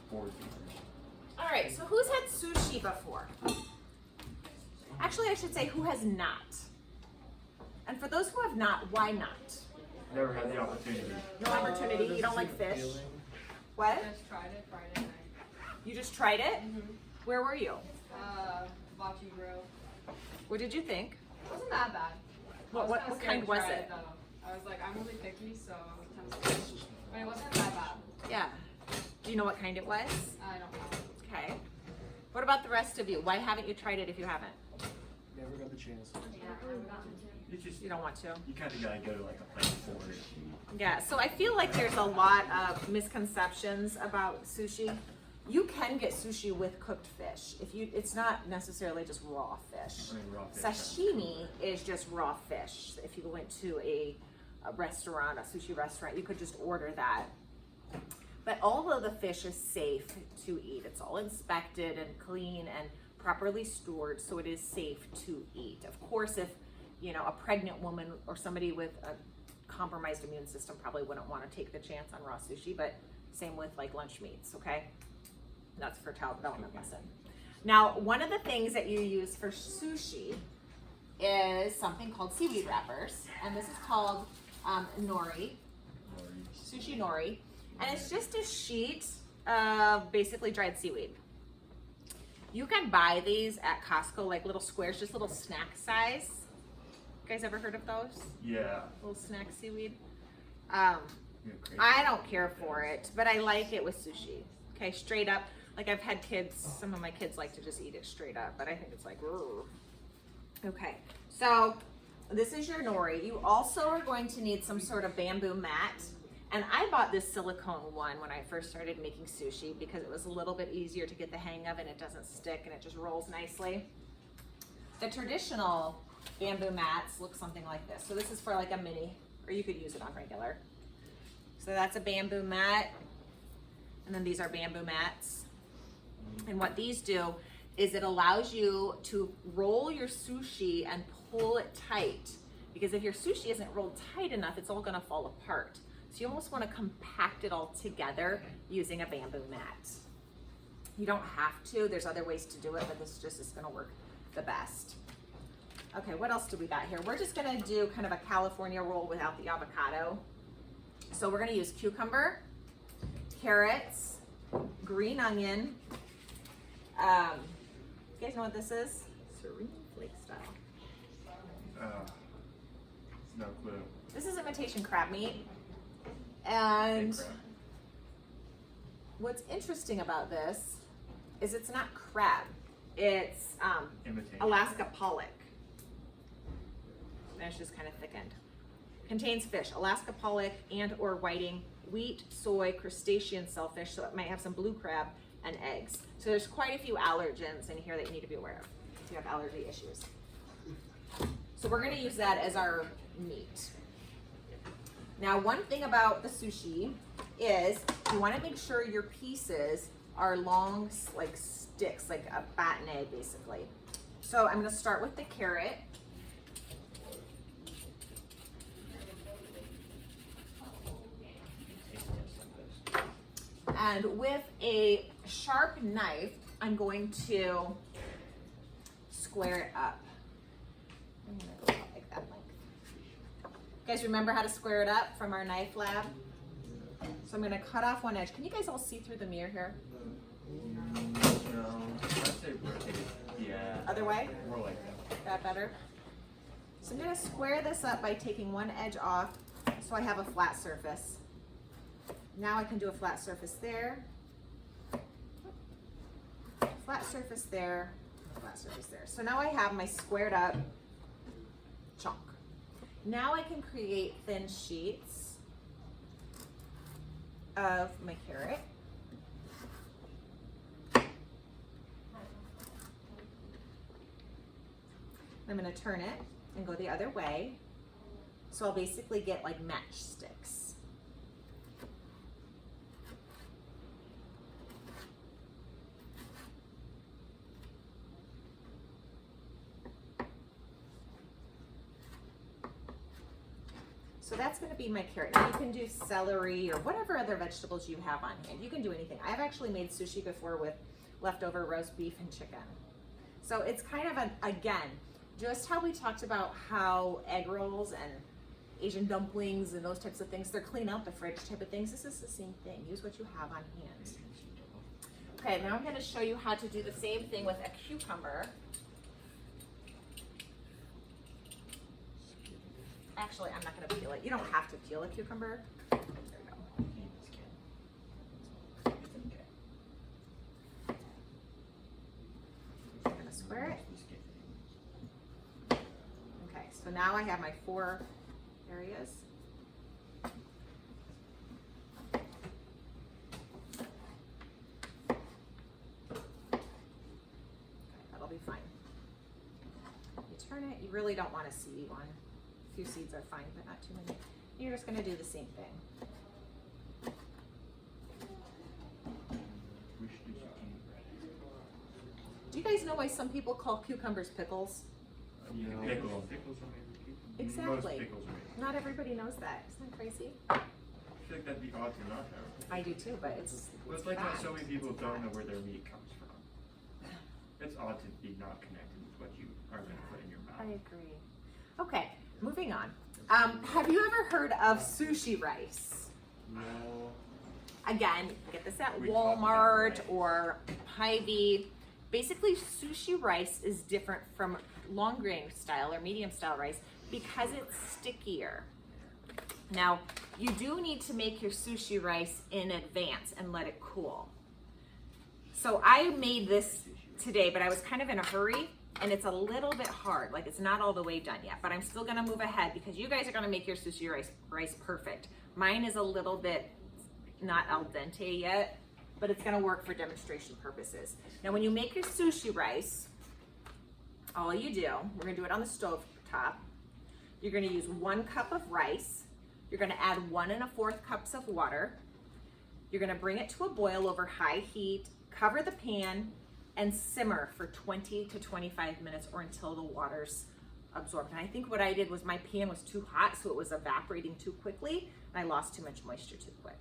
4 All right, so who's had sushi before? Actually, I should say who has not. And for those who have not, why not? Never had the opportunity. No opportunity. You don't like fish? What? Just tried it Friday night. You just tried it? Where were you? Watching Grill. What did you think? It wasn't that bad. What kind was it? I was like, I'm really picky, so I was kind of scared. But it wasn't that bad. Yeah. Do you know what kind it was? I don't know. Okay. What about the rest of you? Why haven't you tried it if you haven't? Never got the chance. It's just, You don't want to? you kind of gotta go to like a place for it. Yeah, so I feel like there's a lot of misconceptions about sushi. You can get sushi with cooked fish. It's not necessarily just raw fish. I mean, raw fish. Sashimi is just raw fish. If you went to a restaurant, a sushi restaurant, you could just order that. But all of the fish is safe to eat. It's all inspected and clean and properly stored, so it is safe to eat. Of course, if a pregnant woman or somebody with a compromised immune system probably wouldn't want to take the chance on raw sushi, but same with like lunch meats, okay? That's for child development lesson. Now, one of the things that you use for sushi is something called seaweed wrappers, and this is called nori, sushi nori, and it's just a sheet of basically dried seaweed. You can buy these at Costco, like little squares, just little snack size. You guys ever heard of those? Yeah. Little snack seaweed. Yeah, crazy. I don't care for it, but I like it with sushi. Okay, straight up. Like I've had kids, some of my kids like to just eat it straight up, but I think it's like, ugh. Okay, so this is your nori. You also are going to need some sort of bamboo mat. And I bought this silicone one when I first started making sushi because it was a little bit easier to get the hang of and it doesn't stick and it just rolls nicely. The traditional bamboo mats look something like this. So this is for like a mini, or you could use it on regular. So that's a bamboo mat. And then these are bamboo mats. And what these do is it allows you to roll your sushi and pull it tight. Because if your sushi isn't rolled tight enough, it's all gonna fall apart. So you almost want to compact it all together using a bamboo mat. You don't have to, there's other ways to do it, but this just is going to work the best. Okay, what else do we got here? We're just going to do kind of a California roll without the avocado. So we're going to use cucumber, carrots, green onion. You guys know what this is? Serene flake style. No clue. This is imitation crab meat. And what's interesting about this is it's not crab, it's Alaska pollock. And it's just kind of thickened. Contains fish, Alaska pollock and or whiting, wheat, soy, crustacean shellfish, so it might have some blue crab and eggs. So there's quite a few allergens in here that you need to be aware of if you have allergy issues. So we're gonna use that as our meat. Now, one thing about the sushi is you want to make sure your pieces are long, like sticks, like a batten egg, basically. So I'm going to start with the carrot. And with a sharp knife, I'm going to square it up. I'm going to go about like that length. You guys remember how to square it up from our knife lab? So I'm gonna cut off one edge. Can you guys all see through the mirror here? No. I'd say rotate. Yeah. Other way? More like that. That better? So I'm gonna square this up by taking one edge off so I have a flat surface. Now I can do a flat surface there. Flat surface there, flat surface there. So now I have my squared up chunk. Now I can create thin sheets of my carrot. I'm going to turn it and go the other way. So I'll basically get like matchsticks. So that's gonna be my carrot. Now you can do celery or whatever other vegetables you have on hand. You can do anything. I've actually made sushi before with leftover roast beef and chicken. So it's kind of again, just how we talked about how egg rolls and Asian dumplings and those types of things, they're clean out the fridge type of things. This is the same thing. Use what you have on hand. Okay, now I'm gonna show you how to do the same thing with a cucumber. Actually, I'm not gonna peel it. You don't have to peel a cucumber. There we go. I'm gonna square it. Okay, so now I have my 4 areas. That'll be fine. You turn it, you really don't want a seedy one. A few seeds are fine, but not too many. You're just gonna do the same thing. Do you guys know why some people call cucumbers pickles? Pickles. Exactly. Most pickles are made. Not everybody knows that. Isn't that crazy? I feel like that'd be odd to not know. I do too, but it's Well, it's like how fact. so many people It's don't fact. know where their meat comes from. It's odd to be not connected with what you are going to put in your I mouth. agree. Okay, moving on. Have you ever heard of sushi rice? No. Again, get this at We talked about Walmart rice. or Hy-Vee. Basically, sushi rice is different from long grain style or medium style rice because it's stickier. Now, you do need to make your sushi rice in advance and let it cool. So I made this today, but I was kind of in a hurry and it's a little bit hard. Like it's not all the way done yet, but I'm still gonna move ahead because you guys are gonna make your sushi rice perfect. Mine is a little bit not al dente yet, but it's gonna work for demonstration purposes. Now, when you make your sushi rice, all you do, we're gonna do it on the stove top. You're gonna use 1 cup of rice. You're gonna add 1 1/4 cups of water. You're gonna bring it to a boil over high heat, cover the pan, and simmer for 20 to 25 minutes or until the water's absorbed. And I think what I did was my pan was too hot, so it was evaporating too quickly, and I lost too much moisture too quick.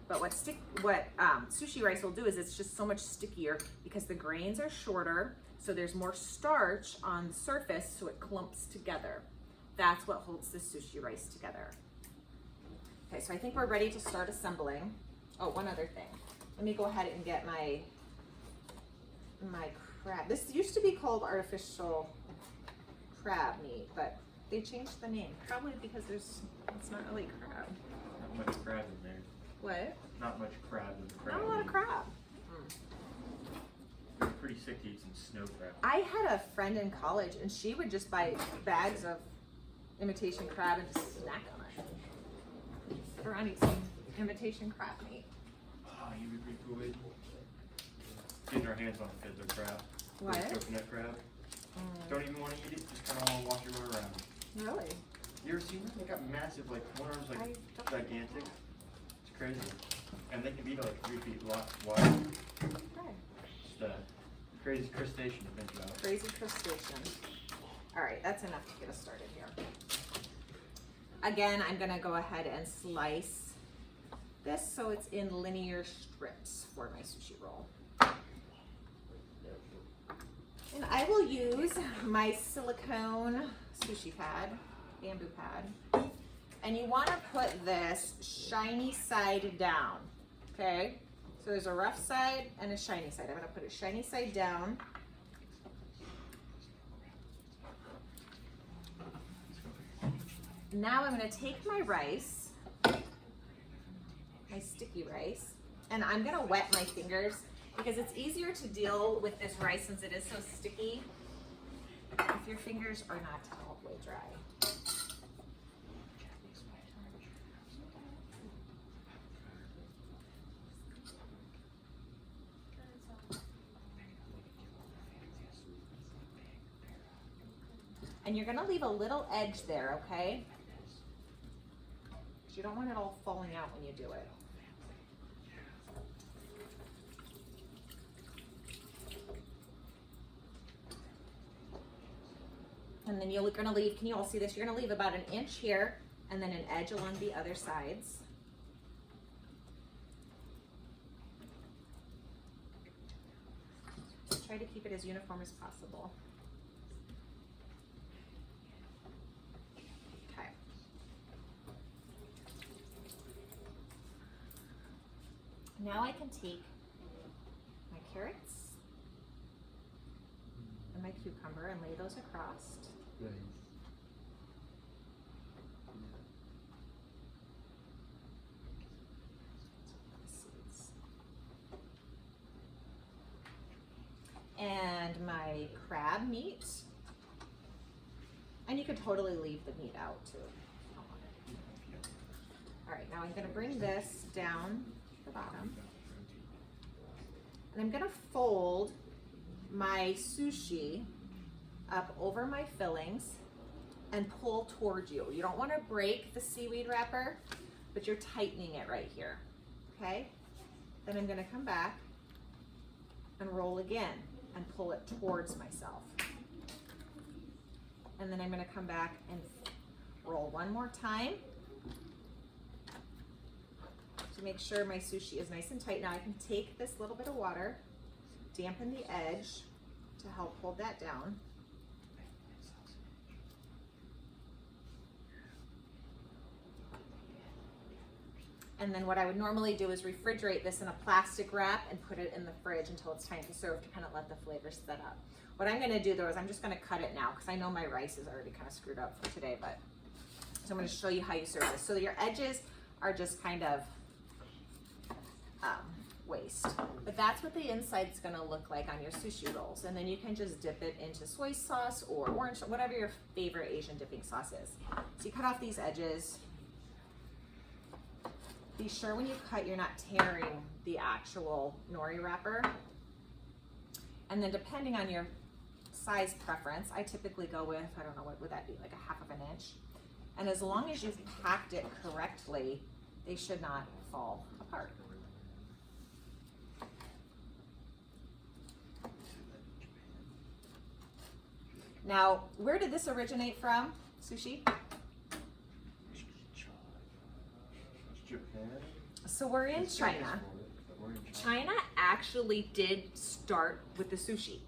But what sushi rice will do is it's just so much stickier because the grains are shorter, so there's more starch on the surface, so it clumps together. That's what holds the sushi rice together. Okay, so I think we're ready to start assembling. Oh, one other thing. Let me go ahead and get my crab. This used to be called artificial crab meat, but they changed the name. Probably because it's not really crab. Not much crab in there. What? Not much crab in the crab. Not a lot of meat. crab. I'm pretty sick to eat some snow crab. I had a friend in college and she would just buy bags of imitation crab and just snack on it. Or on eat some imitation crab meat. Oh, you'd be pretty cool with getting our hands on a fiddler crab. What? Coconut crab. Don't even want to eat it, just kind of want to watch it run around. Really? You ever seen them? They got massive, like, one arm's like I don't- gigantic. It's crazy. And they can be like 3 feet wide. Okay. Just a crazy crustacean to think about. Crazy crustacean. All right, that's enough to get us started here. Again, I'm gonna go ahead and slice this so it's in linear strips for my sushi roll. And I will use my silicone sushi pad, bamboo pad. And you wanna put this shiny side down, okay? So there's a rough side and a shiny side. I'm gonna put it shiny side down. Now I'm gonna take my rice, my sticky rice, and I'm gonna wet my fingers because it's easier to deal with this rice since it is so sticky if your fingers are not all the way dry. And you're gonna leave a little edge there, okay? Because you don't want it all falling out when you do it. And then you're gonna leave, can you all see this? You're gonna leave about 1 inch here and then an edge along the other sides. Try to keep it as uniform as possible. Okay. Now I can take my carrots and my cucumber and lay those across. Nice. And my crab meat. And you could totally leave the meat out too. All right, now I'm gonna bring this down to the bottom. And I'm gonna fold my sushi up over my fillings and pull towards you. You don't wanna break the seaweed wrapper, but you're tightening it right here, okay? Then I'm gonna come back and roll again and pull it towards myself. And then I'm gonna come back and roll one more time to make sure my sushi is nice and tight. Now I can take this little bit of water, dampen the edge to help hold that down. And then what I would normally do is refrigerate this in a plastic wrap and put it in the fridge until it's time to serve to kind of let the flavors set up. What I'm gonna do though is I'm just gonna cut it now because I know my rice is already kind of screwed up for today, but so I'm gonna show you how you serve this. So your edges are just kind of waste, but that's what the inside's gonna look like on your sushi rolls. And then you can just dip it into soy sauce or orange, whatever your favorite Asian dipping sauce is. So you cut off these edges. Be sure when you cut, you're not tearing the actual nori wrapper. And then depending on your size preference, I typically go with, I don't know, what would that be, like a 1/2 inch. And as long as you've packed it correctly, they should not fall apart. Now, where did this originate from, sushi? Japan? So we're in China. China actually did start with the sushi.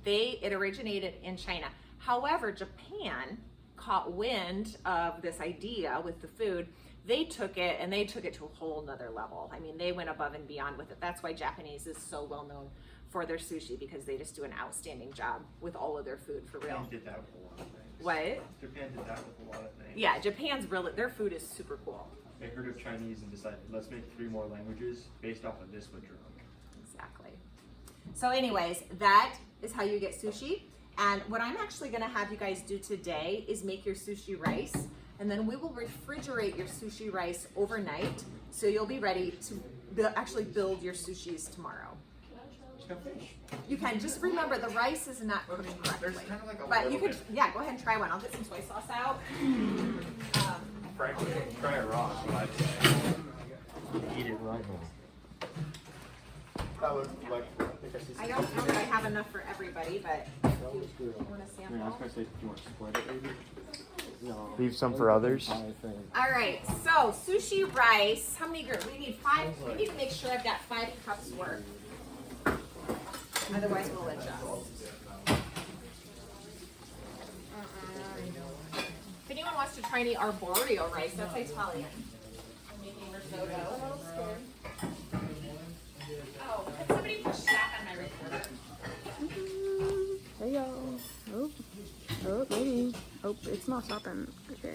It originated in China. However, Japan caught wind of this idea with the food. They took it to a whole nother level. I mean, they went above and beyond with it. That's why Japanese is so well known for their sushi, because they just do an outstanding job with all of their food, for real. Japan did that with a lot of things. What? Japan did that with a lot of things. Yeah, Japan's really, their food is super cool. They heard of Chinese and decided, let's make 3 more languages based off of this what you're on. Exactly. So anyways, that is how you get sushi. And what I'm actually gonna have you guys do today is make your sushi rice. And then we will refrigerate your sushi rice overnight. So you'll be ready to actually build your sushis tomorrow. There's no fish. You can, just remember the rice is not cooked correctly. There's kind of like a But you little could, bit. yeah, go ahead and try one. I'll get some soy sauce out. Frankly, try it raw is what I'd say. Eat it raw. That was like, I think I see I don't know that I have enough for everybody, but that was good. you want a I mean, I was sample? gonna say, do you want to split it maybe? No. Leave some for others. I think. All right, so sushi rice, how many groups? We need 5, we need to make sure I've got 5 cups worth. Otherwise we'll adjust. If anyone wants to try any arboreal rice, that's Italian. I'm making risotto. Oh, can somebody push stop on my recorder? Hey y'all. Oh, maybe. Oh, it's not stopping. Okay.